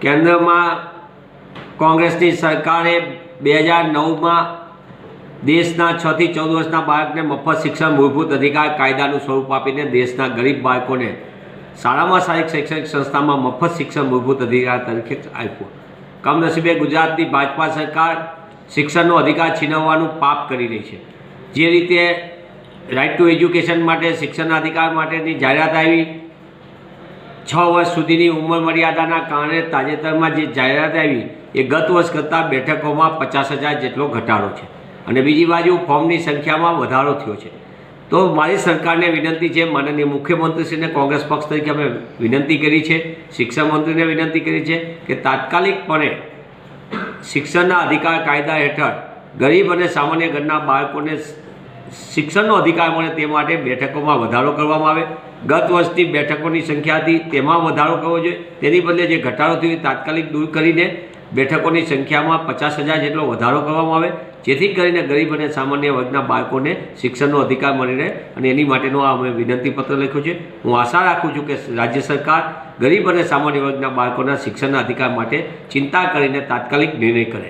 કેન્દ્રમાં કોંગ્રેસની સરકારે 2009માં દેશના 6 થી 14 વર્ષના બાળકને મફત શિક્ષણ મૂળભૂત અધિકાર કાયદાનું સ્વરૂપ આપીને દેશના ગરીબ બાળકોને શાળામાં સારી શૈક્ષણિક સંસ્થામાં મફત શિક્ષણ મૂળભૂત અધિકાર તરીકે આપ્યું. કમનસીબે ગુજરાતની ભાજપા સરકાર શિક્ષણનો અધિકાર છીનવવાનું પાપ કરી રહી છે. જે રીતે રાઇટ ટુ એજ્યુકેશન માટે શિક્ષણના અધિકાર માટેની જાહેરાત આવી, 6 વર્ષ સુધીની ઉંમર મર્યાદાના કારણે તાજેતરમાં જે જાહેરાત આવી એ ગત વર્ષ કરતાં બેઠકોમાં 50,000 જેટલો ઘટાડો છે અને બીજી બાજુ ફોર્મની સંખ્યામાં વધારો થયો છે. તો મારી સરકારને વિનંતી છે, માનનીય મુખ્યમંત્રીશ્રીને કોંગ્રેસ પક્ષ તરીકે અમે વિનંતી કરી છે, શિક્ષણ મંત્રીને વિનંતી કરી છે કે તાત્કાલિકપણે શિક્ષણના અધિકાર કાયદા હેઠળ ગરીબ અને સામાન્ય ઘરના બાળકોને શિક્ષણનો અધિકાર મળે તે માટે બેઠકોમાં વધારો કરવામાં આવે. ગત વર્ષની બેઠકોની સંખ્યા હતી તેમાં વધારો કરવો જોઈએ, તેની બદલે જે ઘટાડો થયો એ તાત્કાલિક દૂર કરીને બેઠકોની સંખ્યામાં 50,000 જેટલો વધારો કરવામાં આવે, જેથી કરીને ગરીબ અને સામાન્ય વર્ગના બાળકોને શિક્ષણનો અધિકાર મળી રહે અને એની માટેનો આ અમે વિનંતીપત્ર લખ્યું છે. હું આશા રાખું છું કે રાજ્ય સરકાર ગરીબ અને સામાન્ય વર્ગના બાળકોના શિક્ષણના અધિકાર માટે ચિંતા કરીને તાત્કાલિક નિર્ણય કરે.